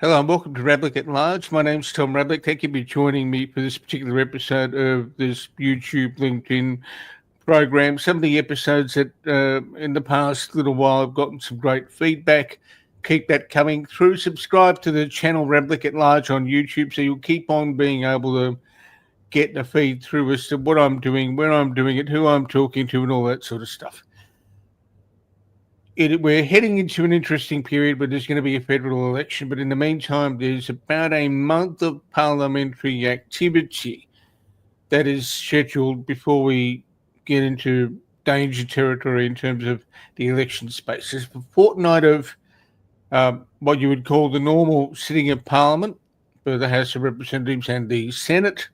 Hello and welcome to Rablick at Large. My name's Tom Rablick. Thank you for joining me for this particular episode of this YouTube LinkedIn program. Some of the episodes that in the past little while I've gotten some great feedback. Keep that coming through. Subscribe to the channel Rablick at Large on YouTube so you'll keep on being able to get the feed through as to what I'm doing, where I'm doing it, who I'm talking to, and all that sort of stuff. We're heading into an interesting period where there's going to be a federal election, but in the meantime, there's about a month of parliamentary activity that is scheduled before we get into danger territory in terms of the election space. There's a fortnight of what you would call the normal sitting of Parliament for the House of Representatives and the Senate,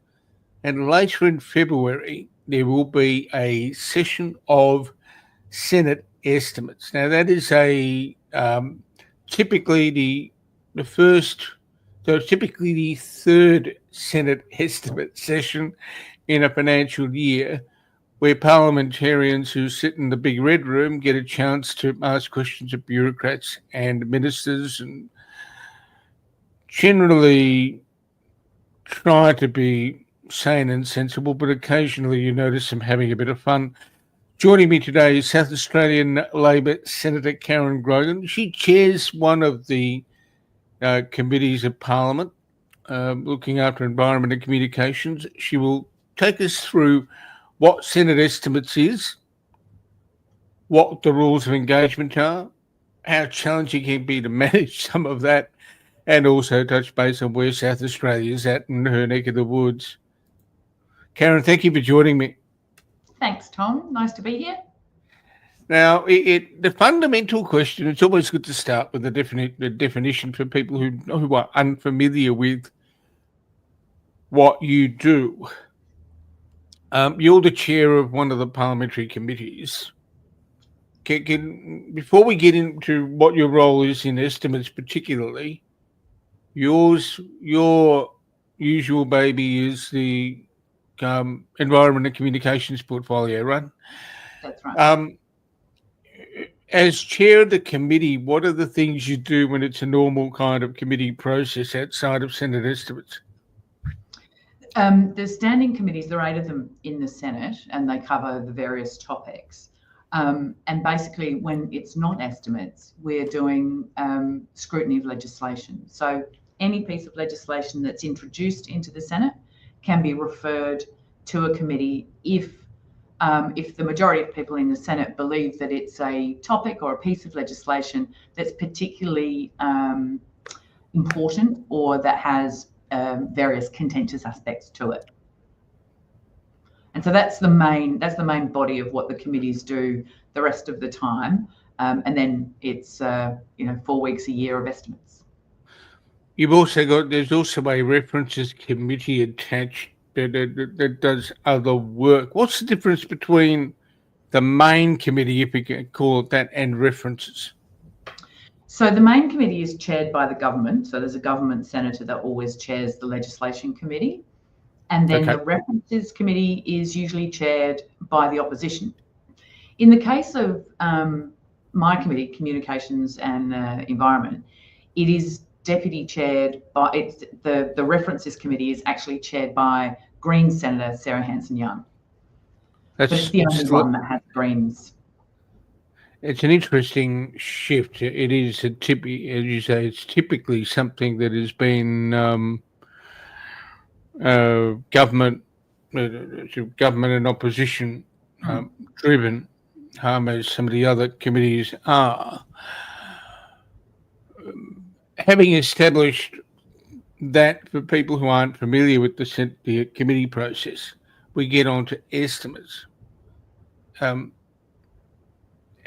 and later in February, there will be a session of Senate estimates. Now, that is typically the third Senate estimate session in a financial year, where parliamentarians who sit in the big red room get a chance to ask questions of bureaucrats and ministers and generally try to be sane and sensible, but occasionally you notice them having a bit of fun. Joining me today is South Australian Labor Senator Karen Grogan. She chairs one of the committees of Parliament looking after environment and communications. She will take us through what Senate estimates is, what the rules of engagement are, how challenging it can be to manage some of that, and also touch base on where South Australia is at in her neck of the woods. Karen, thank you for joining me. Thanks, Tom. Nice to be here. Now, the fundamental question, it's always good to start with the definition for people who are unfamiliar with what you do. You're the chair of one of the parliamentary committees. Before we get into what your role is in estimates particularly, your usual baby is the environment and communications portfolio, right? That's right. As chair of the committee, what are the things you do when it's a normal kind of committee process outside of Senate estimates? The standing committees, there are 8 of them in the Senate, and they cover the various topics. And basically, when it's not estimates, we're doing scrutiny of legislation. So any piece of legislation that's introduced into the Senate can be referred to a committee if the majority of people in the Senate believe that it's a topic or a piece of legislation that's particularly important or that has various contentious aspects to it. And so that's the main body of what the committees do the rest of the time. And then it's 4 weeks a year of estimates. There's also a references committee attached that does other work. What's the difference between the main committee, if we can call it that, and references? So the main committee is chaired by the government. So there's a government senator that always chairs the legislation committee. And then the references committee is usually chaired by the opposition. In the case of my committee, Communications and Environment, it is deputy chaired by the references committee is actually chaired by Greens Senator Sarah Hanson-Young. It's the only one that has Greens. It's an interesting shift. It is as you say, it's typically something that has been government and opposition driven, as some of the other committees are. Having established that, for people who aren't familiar with the committee process, we get on to estimates. How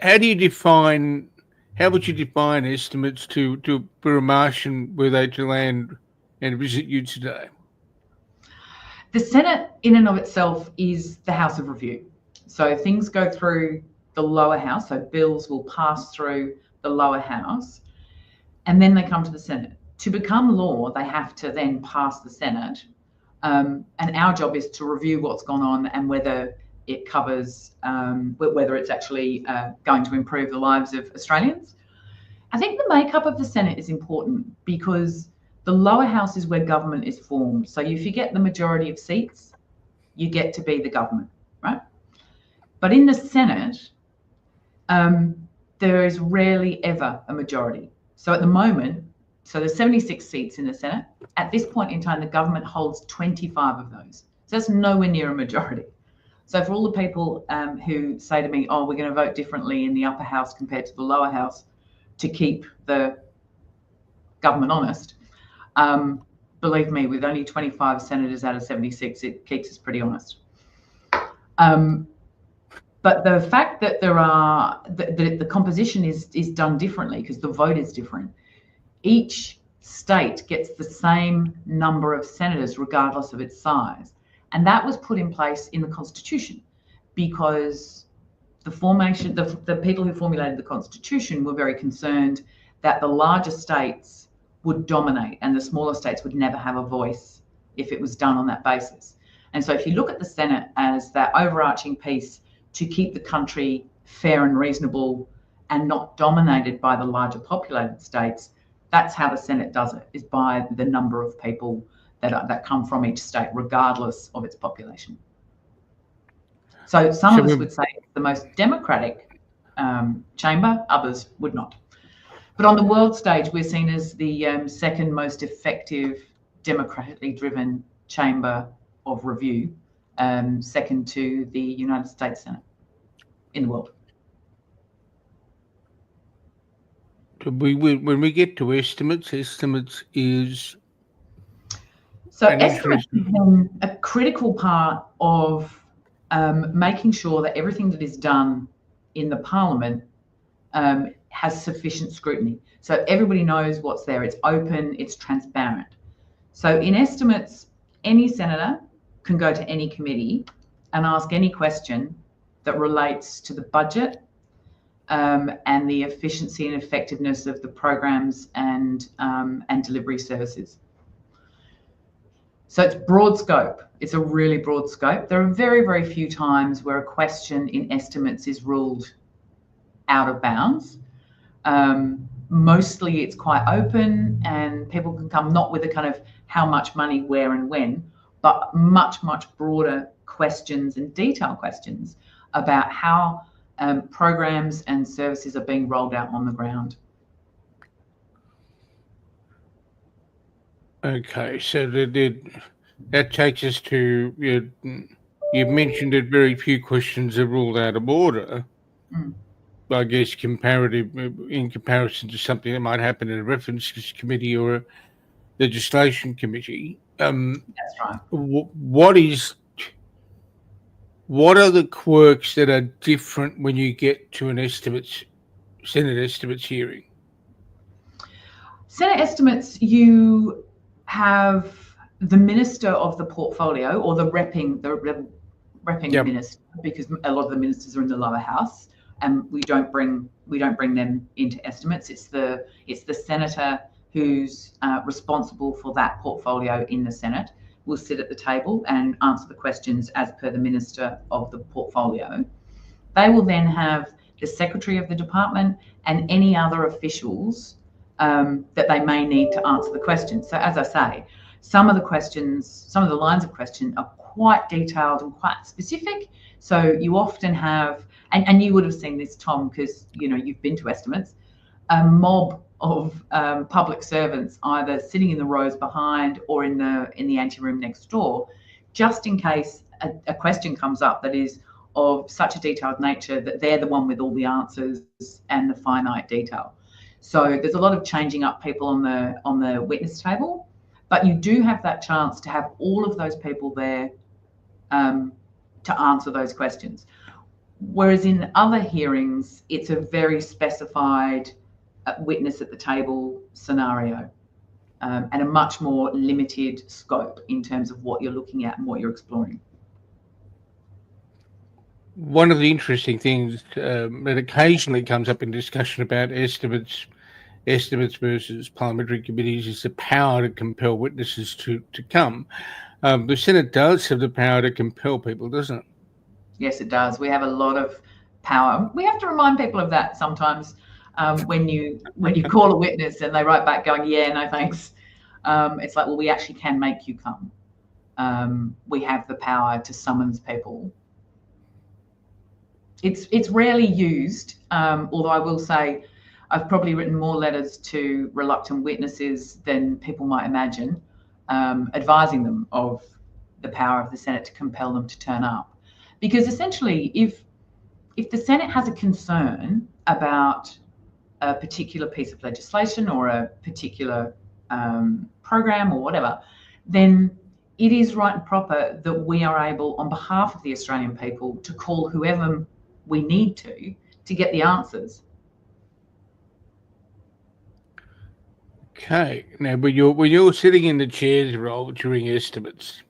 would you define estimates for a Martian were they to land and visit you today? The Senate in and of itself is the House of Review. So things go through the lower house, so bills will pass through the lower house, and then they come to the Senate. To become law, they have to then pass the Senate, and our job is to review what's gone on and whether it covers, whether it's actually going to improve the lives of Australians. I think the makeup of the Senate is important because the lower house is where government is formed. So if you get the majority of seats, you get to be the government, right? But in the Senate, there is rarely ever a majority. So at the moment, so there's 76 seats in the Senate. At this point in time, the government holds 25 of those. So that's nowhere near a majority. So for all the people who say to me, oh, we're going to vote differently in the upper house compared to the lower house to keep the government honest, believe me, with only 25 senators out of 76, it keeps us pretty honest. But the fact that there are the composition is done differently because the vote is different. Each state gets the same number of senators regardless of its size, and that was put in place in the Constitution because the people who formulated the Constitution were very concerned that the larger states would dominate and the smaller states would never have a voice if it was done on that basis. And so if you look at the Senate as that overarching piece to keep the country fair and reasonable and not dominated by the larger populated states, that's how the Senate does it, is by the number of people that come from each state, regardless of its population. So some of us would say it's the most democratic chamber, others would not. But on the world stage, we're seen as the second most effective, democratically driven chamber of review, second to the United States Senate in the world. When we get to estimates is... So estimates has been a critical part of making sure that everything that is done in the Parliament has sufficient scrutiny. So everybody knows what's there. It's open, it's transparent. So in estimates, any senator can go to any committee and ask any question that relates to the budget and the efficiency and effectiveness of the programs and delivery services. So it's broad scope. It's a really broad scope. There are very, very few times where a question in estimates is ruled out of bounds. Mostly it's quite open and people can come not with a kind of how much money, where and when, but much, much broader questions and detailed questions about how programs and services are being rolled out on the ground. Okay, so that takes us to, you've mentioned that very few questions are ruled out of order. I guess in comparison to something that might happen in a references committee or a legislation committee. That's right. What are the quirks that are different when you get to an Senate estimates hearing? Senate estimates, you have the minister of the portfolio or the repping minister, because a lot of the ministers are in the lower house, and we don't bring them into estimates. It's the senator who's responsible for that portfolio in the Senate will sit at the table and answer the questions as per the minister of the portfolio. They will then have the secretary of the department and any other officials that they may need to answer the questions. So as I say, some of the lines of question are quite detailed and quite specific. So you often have, and you would have seen this, Tom, because you've been to estimates, a mob of public servants either sitting in the rows behind or in the anteroom next door, just in case a question comes up that is of such a detailed nature that they're the one with all the answers and the finite detail. So there's a lot of changing up people on the witness table, but you do have that chance to have all of those people there to answer those questions. Whereas in other hearings, it's a very specified witness at the table scenario and a much more limited scope in terms of what you're looking at and what you're exploring. One of the interesting things that occasionally comes up in discussion about estimates versus parliamentary committees is the power to compel witnesses to come. The Senate does have the power to compel people, doesn't it? Yes, it does. We have a lot of power. We have to remind people of that sometimes. when you call a witness and they write back going, yeah, no thanks. It's like, well, we actually can make you come. We have the power to summons people. It's rarely used, although I will say I've probably written more letters to reluctant witnesses than people might imagine, advising them of the power of the Senate to compel them to turn up. Because essentially, if the Senate has a concern about a particular piece of legislation or a particular program or whatever, then it is right and proper that we are able, on behalf of the Australian people, to call whoever we need to get the answers. Okay. Now, when you're sitting in the chair's role during estimates,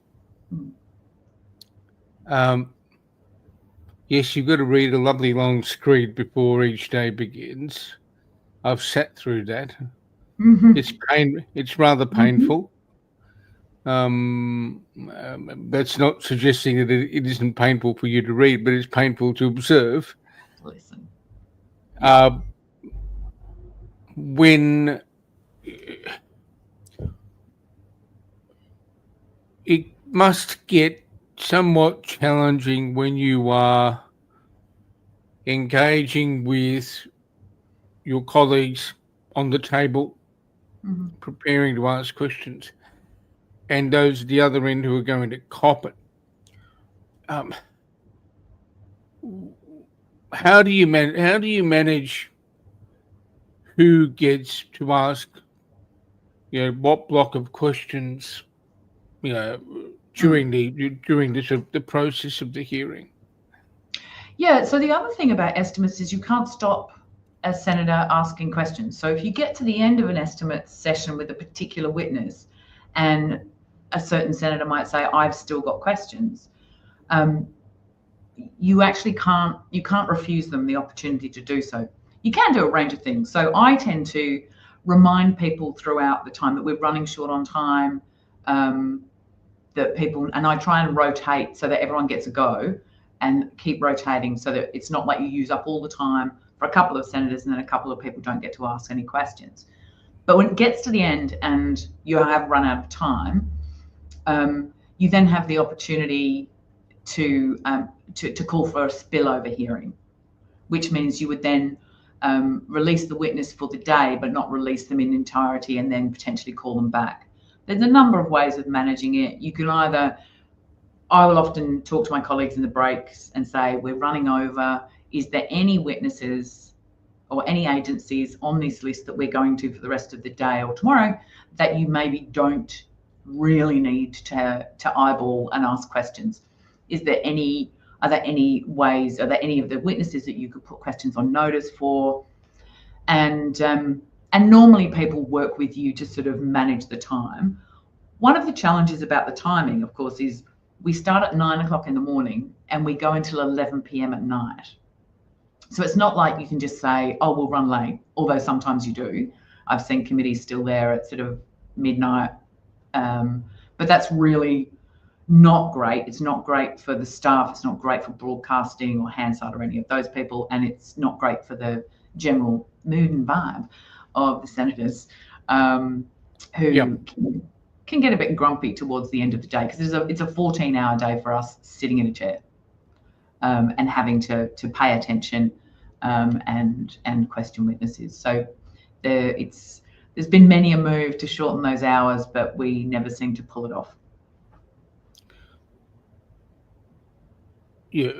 yes, you've got to read a lovely long screed before each day begins. I've sat through that. Mm-hmm. It's rather painful. That's not suggesting that it isn't painful for you to read, but it's painful to observe. Listen. When it must get somewhat challenging when you are engaging with your colleagues on the table, preparing to ask questions, and those at the other end who are going to cop it. How do you manage who gets to ask, what block of questions, during the process of the hearing? Yeah. So the other thing about estimates is you can't stop a senator asking questions. So if you get to the end of an estimate session with a particular witness, and a certain senator might say, "I've still got questions," you actually can't refuse them the opportunity to do so. You can do a range of things. So I tend to remind people throughout the time that we're running short on time, that people, and I try and rotate so that everyone gets a go, and keep rotating so that it's not like you use up all the time for a couple of senators and then a couple of people don't get to ask any questions. But when it gets to the end and you have run out of time, you then have the opportunity to call for a spillover hearing, which means you would then release the witness for the day, but not release them in entirety and then potentially call them back. There's a number of ways of managing it. You can either, I will often talk to my colleagues in the breaks and say, we're running over. Is there any witnesses or any agencies on this list that we're going to for the rest of the day or tomorrow that you maybe don't really need to eyeball and ask questions? Are there any ways, are there any of the witnesses that you could put questions on notice for? And normally people work with you to sort of manage the time. One of the challenges about the timing, of course, is we start at 9 o'clock in the morning and we go until 11 p.m. at night. So it's not like you can just say, oh, we'll run late, although sometimes you do. I've seen committees still there at sort of midnight. But that's really not great. It's not great for the staff. It's not great for broadcasting or Hansard or any of those people. And it's not great for the general mood and vibe of the senators, who can get a bit grumpy towards the end of the day, because it's a 14-hour day for us sitting in a chair, and having to pay attention and question witnesses. So there's been many a move to shorten those hours, but we never seem to pull it off. Yeah,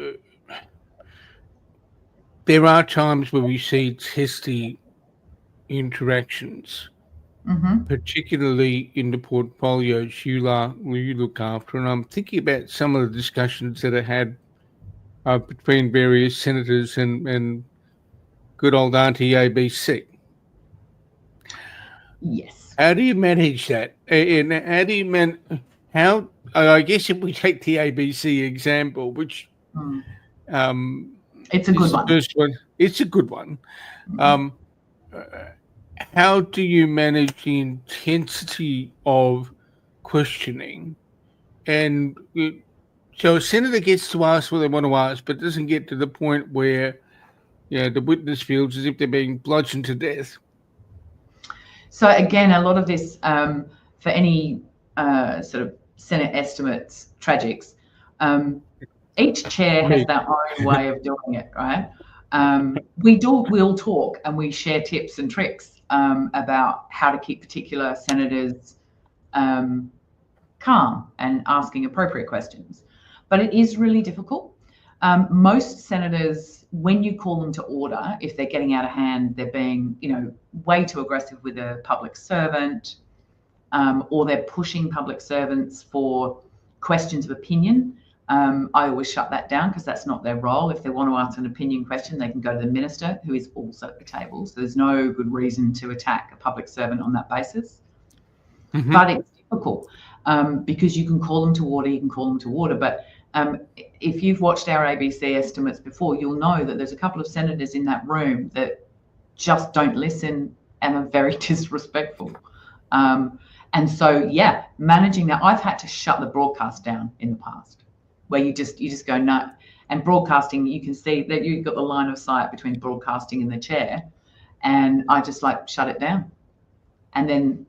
there are times where we see testy interactions, particularly in the portfolios you look after. And I'm thinking about some of the discussions that are had between various senators and good old Auntie ABC. Yes. How do you manage that? And how do you I guess if we take the ABC example, which it's a good one. First one. It's a good one. How do you manage the intensity of questioning? And so a senator gets to ask what they want to ask, but doesn't get to the point where the witness feels as if they're being bludgeoned to death. So again, a lot of this, for any sort of Senate estimates, tragics, each chair has their own way of doing it, right? We'll talk and we share tips and tricks about how to keep particular senators calm and asking appropriate questions. But it is really difficult. Most senators, when you call them to order, if they're getting out of hand, they're being, way too aggressive with a public servant, or they're pushing public servants for questions of opinion. I always shut that down because that's not their role. If they want to ask an opinion question, they can go to the minister, who is also at the table. So there's no good reason to attack a public servant on that basis. Mm-hmm. But it's difficult because you can call them to order, But if you've watched our ABC estimates before, you'll know that there's a couple of senators in that room that just don't listen and are very disrespectful. And so, managing that, I've had to shut the broadcast down in the past, where you just go, no. And broadcasting, you can see that you've got the line of sight between broadcasting and the chair. And I just shut it down. And then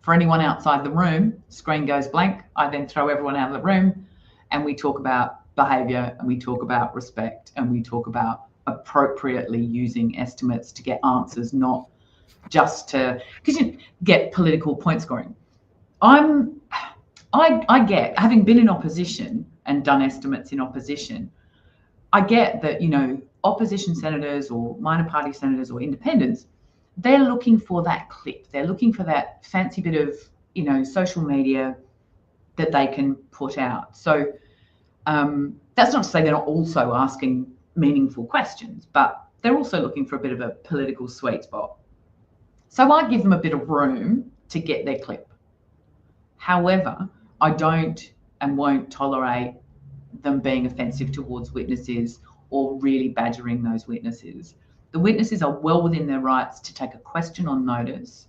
for anyone outside the room, screen goes blank. I then throw everyone out of the room and we talk about behaviour and we talk about respect and we talk about appropriately using estimates to get answers, not just because you get political point scoring. I get, having been in opposition and done estimates in opposition, I get that, opposition senators or minor party senators or independents, they're looking for that clip. They're looking for that fancy bit of, social media that they can put out. So that's not to say they're not also asking meaningful questions, but they're also looking for a bit of a political sweet spot. So I give them a bit of room to get their clip. However, I don't and won't tolerate them being offensive towards witnesses or really badgering those witnesses. The witnesses are well within their rights to take a question on notice.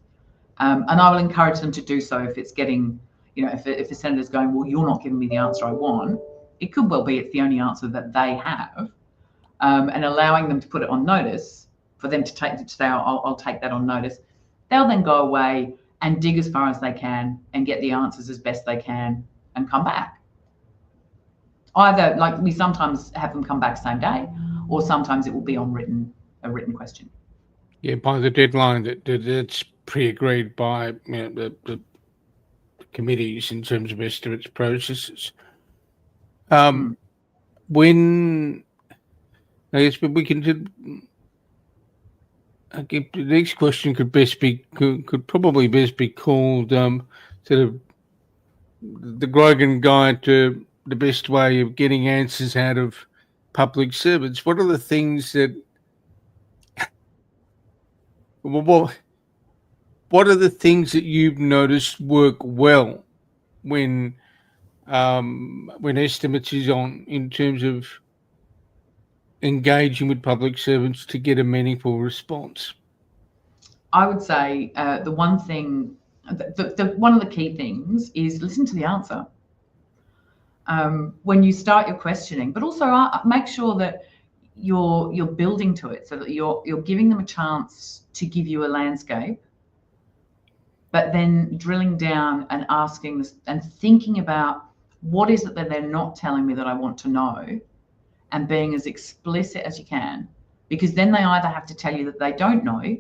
And I will encourage them to do so if it's getting, if the senator's going, well, you're not giving me the answer I want. It could well be it's the only answer that they have. And allowing them to put it on notice, for them to say, I'll take that on notice. They'll then go away and dig as far as they can and get the answers as best they can and come back. Either, we sometimes have them come back same day, or sometimes it will be on a written question. Yeah, by the deadline that's pre-agreed by the committees in terms of estimates processes. When I guess we can. The next question could probably best be called sort of the Grogan Guide to the best way of getting answers out of public servants. What are the things that what are the things that you've noticed work well when estimates is on in terms of engaging with public servants to get a meaningful response? I would say the one thing, one of the key things is listen to the answer. When you start your questioning, but also make sure that you're building to it so that you're giving them a chance to give you a landscape, but then drilling down and asking this and thinking about what is it that they're not telling me that I want to know, and being as explicit as you can, because then they either have to tell you that they don't know,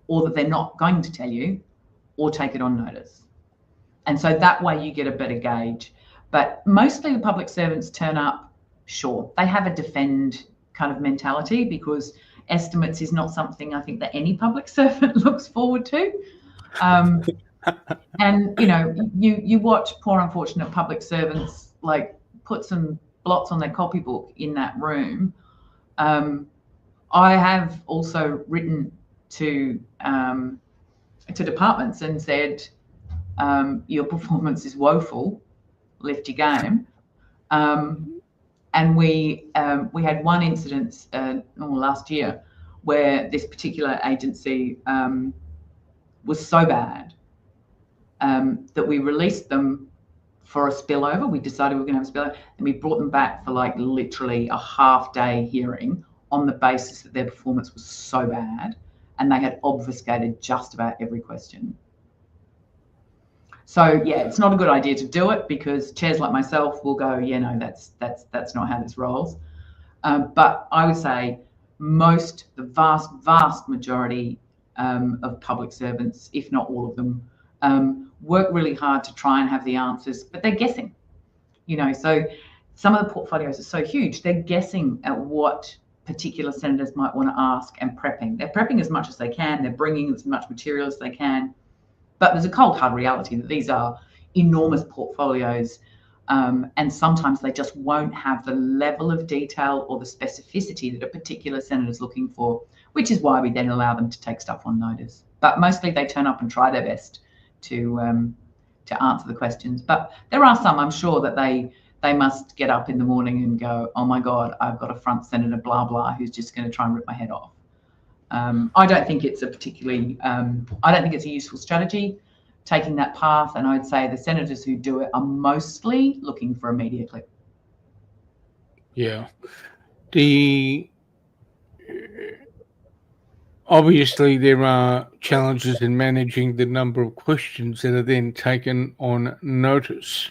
or that they're not going to tell you, or take it on notice. And so that way you get a better gauge. But mostly the public servants turn up, sure, they have a defend kind of mentality, because estimates is not something I think that any public servant looks forward to. And you watch poor unfortunate public servants put some blots on their copybook in that room. I have also written to departments and said, your performance is woeful, lift your game. And we had one incident last year where this particular agency was so bad that we released them for a spillover. We decided we were going to have a spillover, and we brought them back for literally a half-day hearing on the basis that their performance was so bad and they had obfuscated just about every question. So yeah, it's not a good idea to do it because chairs like myself will go, yeah, no, that's not how this rolls. But I would say the vast majority of public servants, if not all of them, work really hard to try and have the answers, but they're guessing. So some of the portfolios are so huge, they're guessing at what particular senators might want to ask and prepping. They're prepping as much as they can. They're bringing as much material as they can. But there's a cold, hard reality that these are enormous portfolios, and sometimes they just won't have the level of detail or the specificity that a particular senator is looking for, which is why we then allow them to take stuff on notice. But mostly they turn up and try their best to answer the questions. But there are some, I'm sure, that they must get up in the morning and go, oh my God, I've got a front senator, blah, blah, who's just going to try and rip my head off. I don't think it's a useful strategy, taking that path. And I'd say the senators who do it are mostly looking for a media clip. Yeah. Obviously, there are challenges in managing the number of questions that are then taken on notice.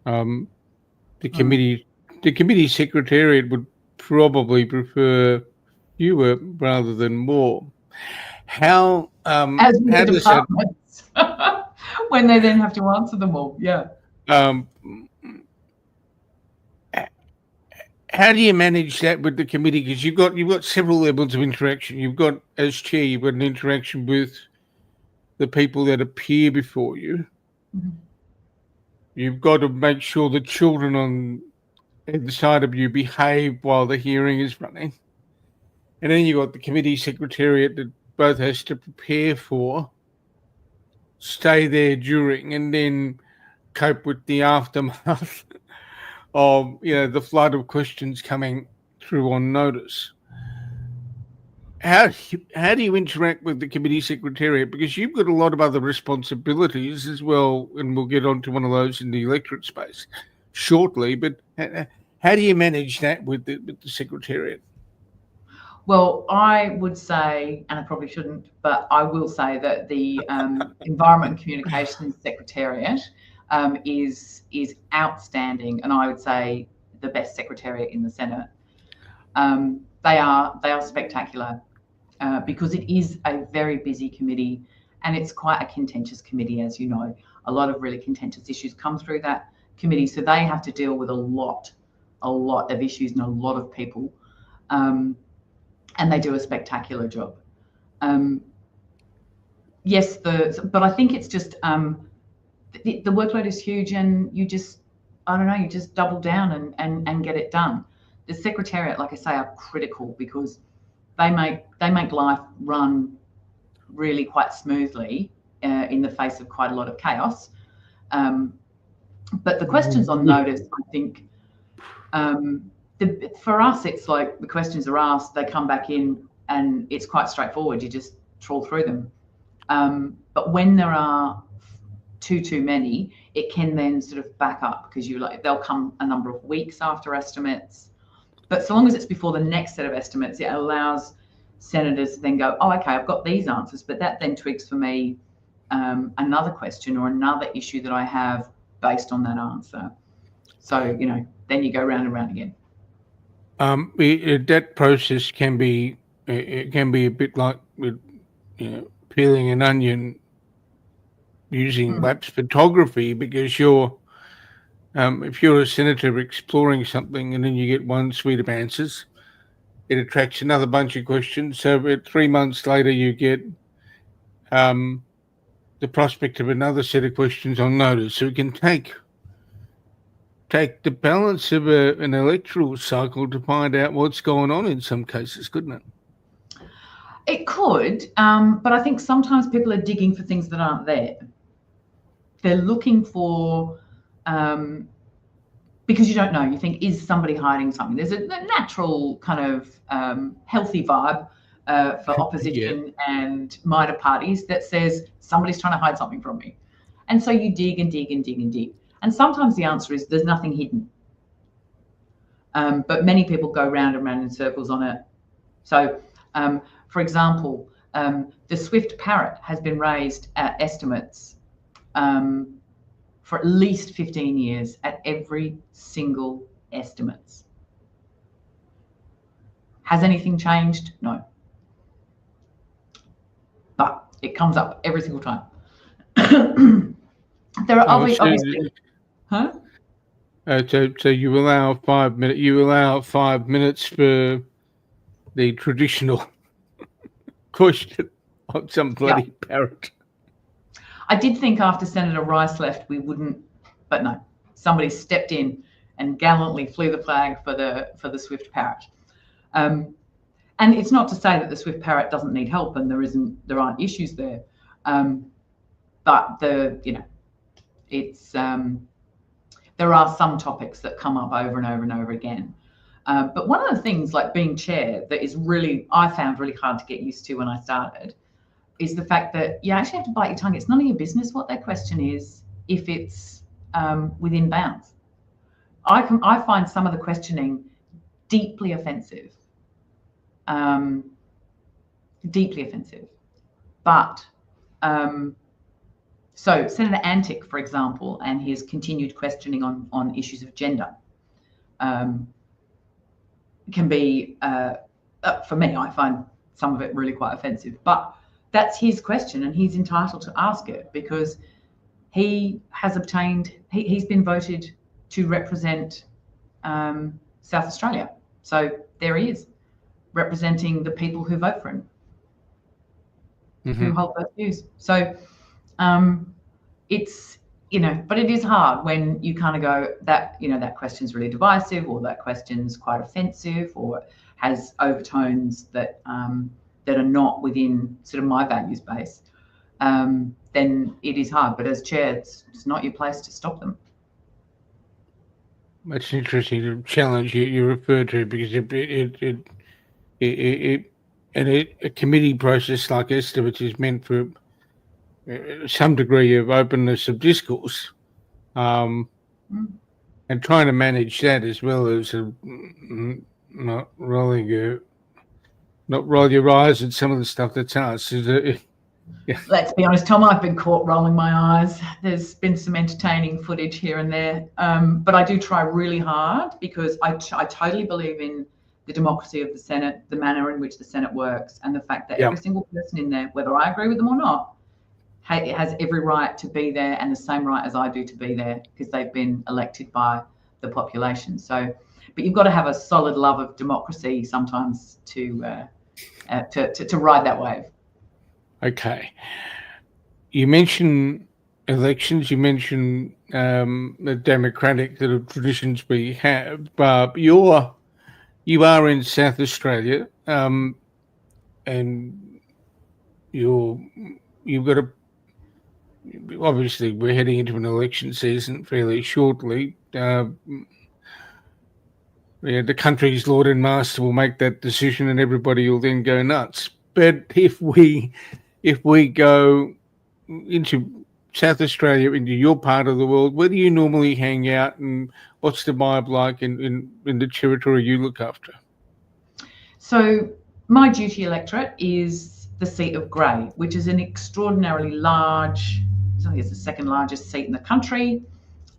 The committee secretariat would probably prefer fewer rather than more. How as in the departments when they then have to answer them all? Yeah. How do you manage that with the committee? Because you've got several levels of interaction. You've got, as chair, you've got an interaction with the people that appear before you. Mm-hmm. You've got to make sure the children on either side of you behave while the hearing is running. And then you've got the committee secretariat that both has to prepare for, stay there during, and then cope with the aftermath of the flood of questions coming through on notice. How do you interact with the committee secretariat? Because you've got a lot of other responsibilities as well, and we'll get onto one of those in the electorate space shortly. But how do you manage that with the secretariat? Well, I would say, and I probably shouldn't, but I will say that the Environment and Communications Secretariat is outstanding, and I would say the best secretariat in the Senate. They are spectacular because it is a very busy committee, and it's quite a contentious committee, as you know. A lot of really contentious issues come through that committee, so they have to deal with a lot of issues and a lot of people. And they do a spectacular job. Yes, but I think it's just the workload is huge, and you just double down and get it done. The secretariat, like I say, are critical because they make life run really quite smoothly in the face of quite a lot of chaos. But the questions on notice, I think. For us, it's like the questions are asked, they come back in, and it's quite straightforward. You just trawl through them. But when there are too many, it can then sort of back up because they'll come a number of weeks after estimates. But so long as it's before the next set of estimates, it allows senators to then go, oh, okay, I've got these answers, but that then tweaks for me another question or another issue that I have based on that answer. So, then you go round and round again. That process can be a bit like with peeling an onion using lapse photography, because if you're a senator exploring something and then you get one suite of answers, it attracts another bunch of questions. So 3 months later, you get the prospect of another set of questions on notice. So it can take the balance of an electoral cycle to find out what's going on in some cases, couldn't it? It could, but I think sometimes people are digging for things that aren't there. They're looking for, because you don't know, you think, is somebody hiding something? There's a natural kind of healthy vibe for opposition and minor parties that says somebody's trying to hide something from me. And so you dig and dig and dig and dig. And sometimes the answer is there's nothing hidden. But many people go round and round in circles on it. So, for example, the Swift Parrot has been raised at estimates for at least 15 years at every single estimates. Has anything changed? No. But it comes up every single time. There are obviously, huh? So you allow 5 minutes. You allow 5 minutes for the traditional question of some bloody parrot. I did think after Senator Rice left we wouldn't, but no, somebody stepped in and gallantly flew the flag for the Swift Parrot. And it's not to say that the Swift Parrot doesn't need help and there aren't issues there, but it's there are some topics that come up over and over and over again. But one of the things, like being chair, that is I found really hard to get used to when I started, is the fact that you actually have to bite your tongue. It's none of your business what their question is if it's within bounds. I find some of the questioning deeply offensive. Deeply offensive. But so Senator Antic, for example, and his continued questioning on issues of gender can be, for me, I find some of it really quite offensive. But that's his question and he's entitled to ask it because he has he's been voted to represent South Australia. So there he is, representing the people who vote for him, who hold those views. So it's, but it is hard when you kind of go that, that question's really divisive or that question's quite offensive or has overtones that that are not within sort of my values base, then it is hard. But as chair, it's not your place to stop them. That's interesting to challenge you referred to because a committee process like estimates is meant for some degree of openness of discourse, and trying to manage that as well as not roll your eyes at some of the stuff that's asked. Yeah. Let's be honest, Tom, I've been caught rolling my eyes. There's been some entertaining footage here and there, but I do try really hard because I totally believe in the democracy of the Senate, the manner in which the Senate works, and the fact that every single person in there, whether I agree with them or not, has every right to be there and the same right as I do to be there because they've been elected by the population. So, but you've got to have a solid love of democracy sometimes to ride that wave. Okay. You mentioned elections, you mentioned the democratic sort of traditions we have, but you are in South Australia, and you've got obviously we're heading into an election season fairly shortly. The country's Lord and Master will make that decision and everybody will then go nuts. But if we go into South Australia, into your part of the world, where do you normally hang out and what's the vibe like in the territory you look after? So my duty electorate is the seat of Grey, which is an extraordinarily large, I think it's the second largest seat in the country.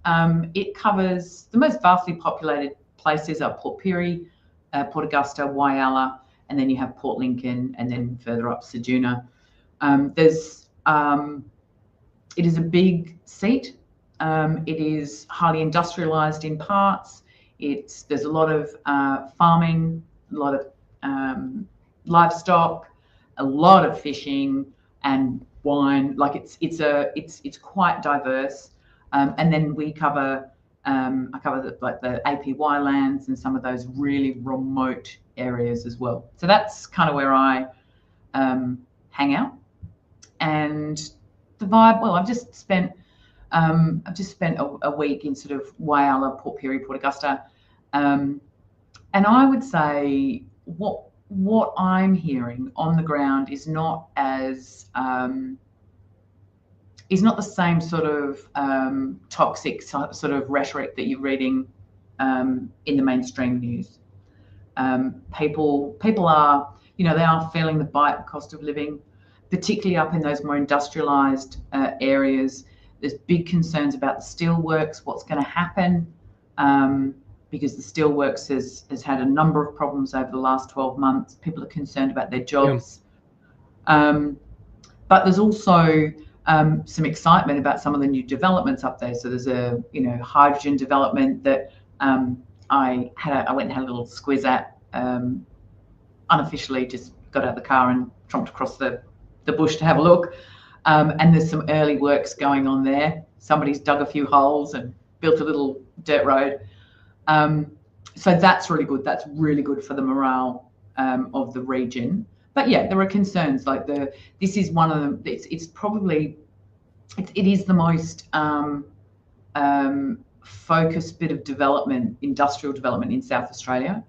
It covers the most vastly populated places are Port Pirie, Port Augusta, Whyalla, and then you have Port Lincoln, and then further up Ceduna. It is a big seat. It is highly industrialised in parts. There's a lot of farming, a lot of livestock, a lot of fishing and wine. Like it's quite diverse. And then we cover I cover the APY lands and some of those really remote areas as well. So that's kind of where I hang out. And the vibe, well, I've just spent a week in sort of Whyalla, Port Pirie, Port Augusta, and I would say what I'm hearing on the ground is not the same sort of toxic sort of rhetoric that you're reading in the mainstream news. People are, they are feeling the bite of cost of living, particularly up in those more industrialised areas. There's big concerns about the steelworks, what's going to happen, because the steelworks has had a number of problems over the last 12 months. People are concerned about their jobs. Yeah. But there's also some excitement about some of the new developments up there. So there's a hydrogen development that I went and had a little squiz at, unofficially, just got out of the car and tromped across the bush to have a look. And there's some early works going on there. Somebody's dug a few holes and built a little dirt road. So that's really good. That's really good for the morale of the region. But yeah, there are concerns like this is one of them. It's probably it is the most focused bit of development, industrial development in South Australia,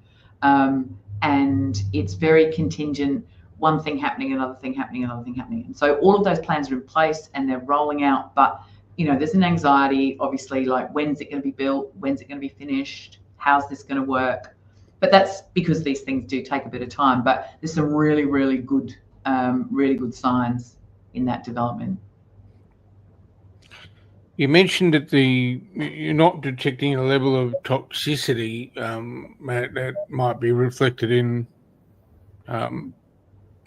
and it's very contingent. One thing happening, another thing happening, another thing happening. And so all of those plans are in place and they're rolling out. But there's an anxiety, obviously, like when's it going to be built? When's it going to be finished? How's this going to work? But that's because these things do take a bit of time. But there's some really, really good signs in that development. You mentioned that you're not detecting a level of toxicity that might be reflected in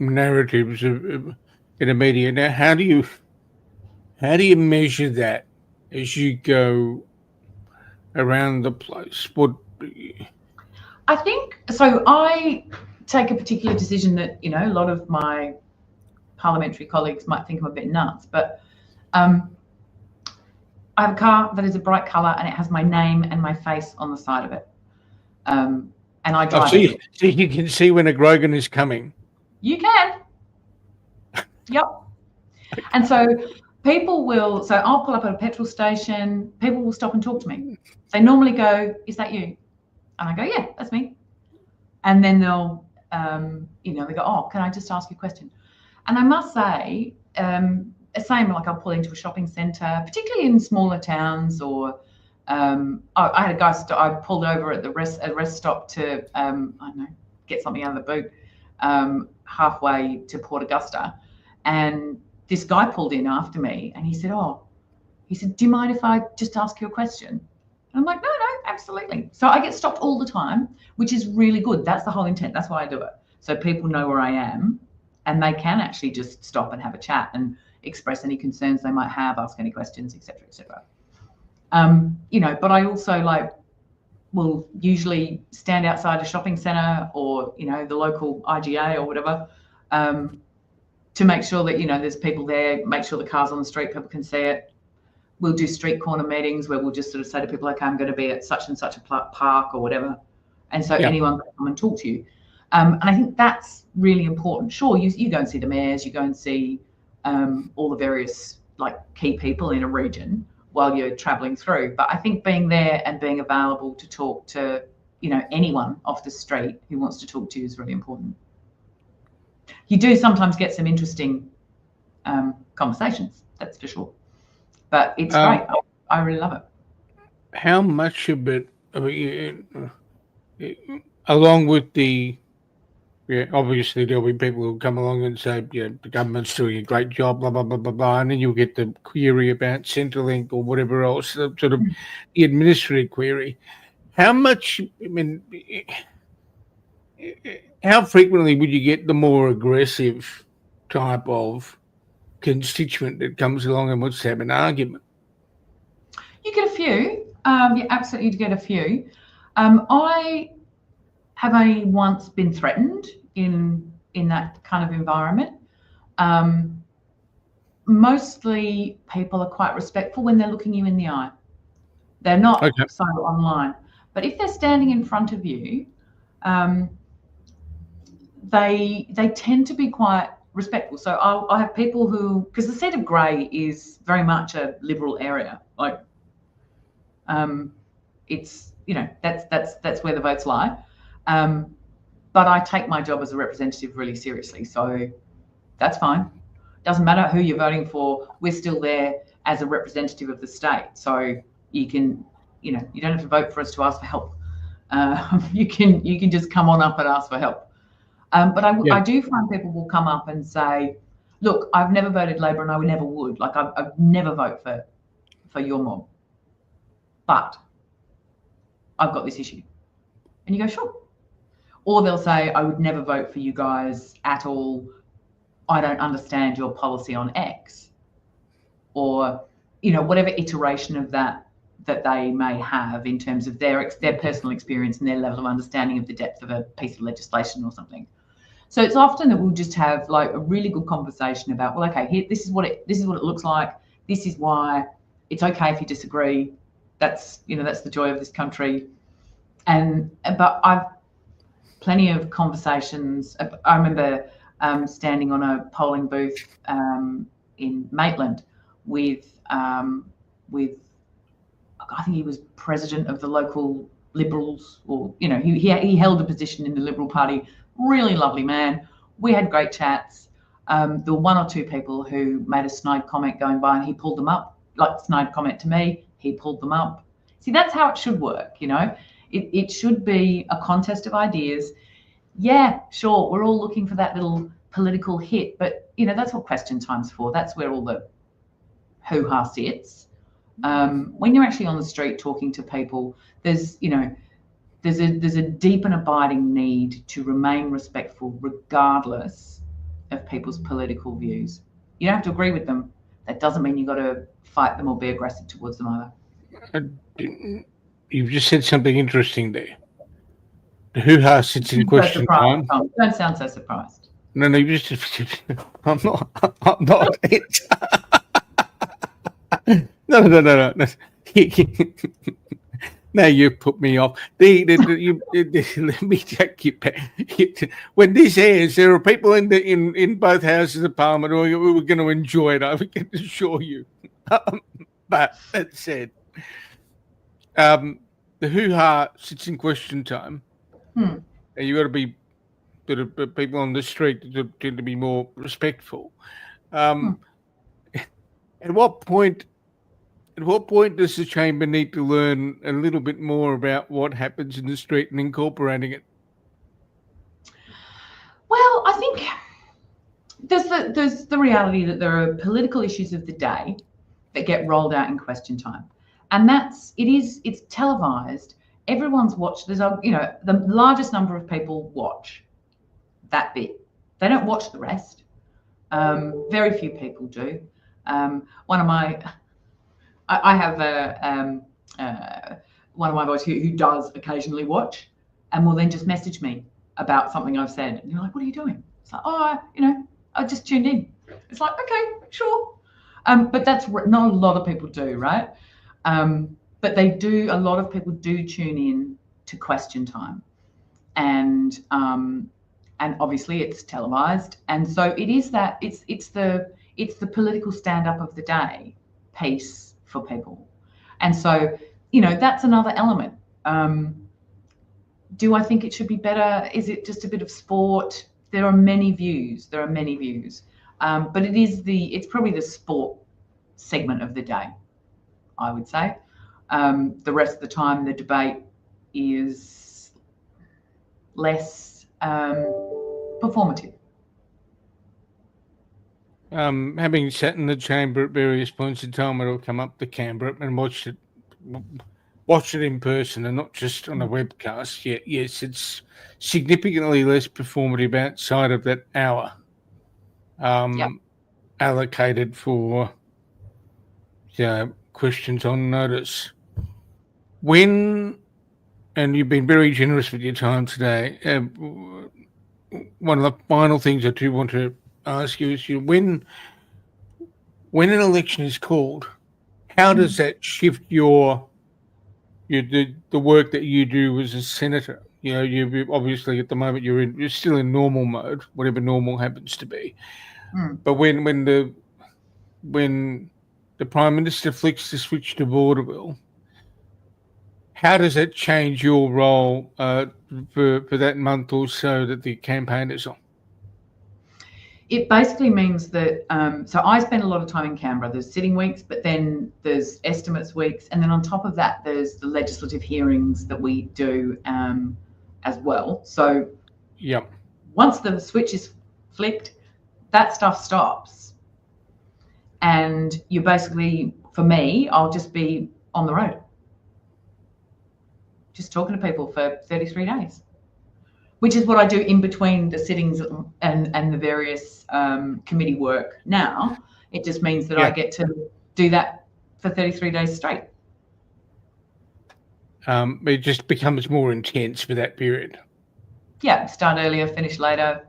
narratives in the media. Now, how do you measure that as you go around the place? I think so. I take a particular decision that a lot of my parliamentary colleagues might think I'm a bit nuts, but I have a car that is a bright colour and it has my name and my face on the side of it, and I drive it. So you can see when a Grogan is coming. You can. Yep. And so people will. So I'll pull up at a petrol station. People will stop and talk to me. They normally go, "Is that you?" And I go, "Yeah, that's me." And then they'll, they go, "Oh, can I just ask you a question?" And I must say, same like I'll pull into a shopping centre, particularly in smaller towns, or I had a guy. I pulled over at a rest stop to, I don't know, get something out of the boot, halfway to Port Augusta, and this guy pulled in after me, and he said, "Do you mind if I just ask you a question?" And I'm like, no, absolutely. So I get stopped all the time, which is really good. That's the whole intent. That's why I do it. So people know where I am and they can actually just stop and have a chat and express any concerns they might have, ask any questions, etc., etc. But I also will usually stand outside a shopping centre or, the local IGA or whatever, to make sure that, there's people there, make sure the car's on the street, people can see it. We'll do street corner meetings where we'll just sort of say to people, okay, I'm going to be at such and such a park or whatever. And so anyone can come and talk to you. And I think that's really important. Sure, you go and see the mayors, you go and see all the various key people in a region while you're travelling through. But I think being there and being available to talk to, anyone off the street who wants to talk to you is really important. You do sometimes get some interesting conversations, that's for sure. But it's great. I really love it. How much of it, along with obviously there'll be people who come along and say, the government's doing a great job, blah, blah, blah, blah, blah, and then you'll get the query about Centrelink or whatever else, sort of the administrative query. How much, how frequently would you get the more aggressive type of constituent that comes along and wants to have an argument? You get a few. You absolutely get a few. I have only once been threatened in that kind of environment. Mostly people are quite respectful when they're looking you in the eye. They're not so online. But if they're standing in front of you, they tend to be quite respectful. So I have people who, because the seat of Grey is very much a Liberal area, it's that's where the votes lie. But I take my job as a representative really seriously, so that's fine. Doesn't matter who you're voting for, we're still there as a representative of the state. So you can you don't have to vote for us to ask for help. You can just come on up and ask for help. But I do find people will come up and say, look, I've never voted Labor and I never would. Like I've never vote for your mob, but I've got this issue. And you go, sure. Or they'll say, I would never vote for you guys at all. I don't understand your policy on X. Or, whatever iteration of that they may have in terms of their personal experience and their level of understanding of the depth of a piece of legislation or something. So it's often that we'll just have like a really good conversation about, well, okay, here, this is what it looks like. This is why it's okay if you disagree. That's the joy of this country. But I've plenty of conversations. I remember standing on a polling booth in Maitland with I think he was president of the local Liberals, or he held a position in the Liberal Party. Really lovely man. We had great chats. There were one or two people who made a snide comment going by, and he pulled them up. Like snide comment to me, he pulled them up. See, that's how it should work. It should be a contest of ideas. Yeah, sure, we're all looking for that little political hit, but that's what question time's for. That's where all the hoo-ha sits. When you're actually on the street talking to people, there's a deep and abiding need to remain respectful regardless of people's political views. You don't have to agree with them. That doesn't mean you've got to fight them or be aggressive towards them either. You've just said something interesting there. The hoo-ha sits in question time. Don't sound so surprised. No, you just... I'm not. No. Now you put me off. Let me take you back. When this airs, there are people in both houses of Parliament who are going to enjoy it. I can assure you. But that said, the hoo-ha sits in question time, and you got to be people on the street tend to be more respectful. At what point does the chamber need to learn a little bit more about what happens in the street and incorporating it? Well, I think there's the reality that there are political issues of the day that get rolled out in question time, and it's televised. Everyone's watched. There's the largest number of people watch that bit. They don't watch the rest. Very few people do. I have one of my boys who does occasionally watch, and will then just message me about something I've said. And you're like, what are you doing? It's like, I just tuned in. It's like, okay, sure. But that's not a lot of people do, right? But they do. A lot of people do tune in to question time, and obviously it's televised, and so it is that it's the political stand-up of the day piece for people. And so, that's another element. Do I think it should be better? Is it just a bit of sport? There are many views. But it's probably the sport segment of the day, I would say. The rest of the time, the debate is less performative. Having sat in the chamber at various points in time, it'll come up to Canberra and watch it in person and not just on a webcast. Yeah, yes, it's significantly less performative outside of that hour allocated for questions on notice. And you've been very generous with your time today. One of the final things I do want to ask you is, when an election is called, how does that shift the work that you do as a senator? You obviously at the moment you're still in normal mode, whatever normal happens to be. But when the Prime Minister flicks the switch to Vaudeville, how does that change your role for that month or so that the campaign is on? It basically means that, so I spend a lot of time in Canberra. There's sitting weeks, but then there's estimates weeks. And then on top of that, there's the legislative hearings that we do as well. So Yep. once the switch is flicked, that stuff stops. And you basically, for me, I'll just be on the road, just talking to people for 33 days. Which is what I do in between the sittings and the various committee work now. It just means that I get to do that for 33 days straight. It just becomes more intense for that period. Yeah, start earlier, finish later.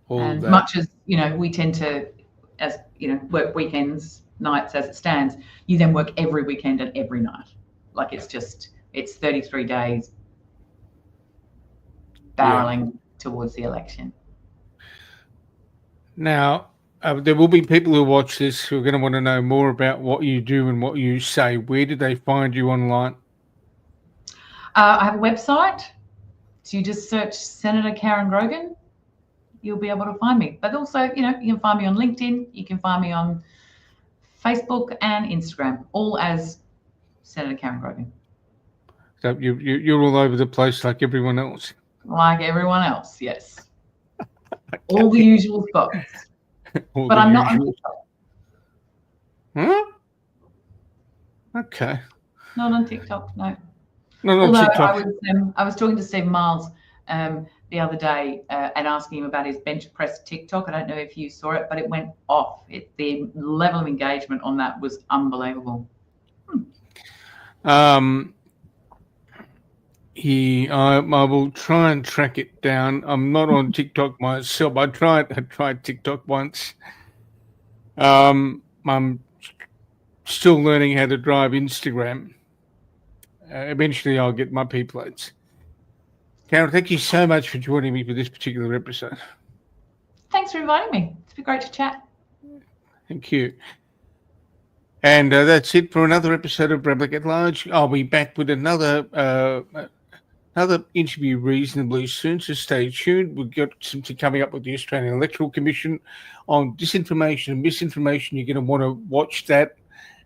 And much as, we tend to, as work weekends, nights as it stands, you then work every weekend and every night. Like it's 33 days barreling towards the election. Now, there will be people who watch this who are going to want to know more about what you do and what you say. Where do they find you online? I have a website. So you just search Senator Karen Grogan. You'll be able to find me. But also, you can find me on LinkedIn. You can find me on Facebook and Instagram, all as Senator Karen Grogan. So you're all over the place like everyone else. Like everyone else, yes. Okay. All the usual spots. But I'm not on TikTok. Huh? Okay. Not on TikTok, no. Not on TikTok. I was talking to Steve Miles the other day and asking him about his bench press TikTok. I don't know if you saw it, but it went off. The level of engagement on that was unbelievable. I will try and track it down. I'm not on TikTok myself. I tried TikTok once. I'm still learning how to drive Instagram. Eventually, I'll get my P-plates. Karen, thank you so much for joining me for this particular episode. Thanks for inviting me. It's been great to chat. Thank you. And that's it for another episode of Republic at Large. I'll be back with another interview reasonably soon, so stay tuned. We've got something coming up with the Australian Electoral Commission on disinformation and misinformation. You're going to want to watch that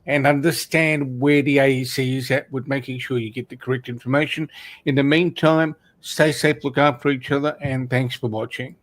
and understand where the AEC is at with making sure you get the correct information. In the meantime, stay safe, look after each other, and thanks for watching.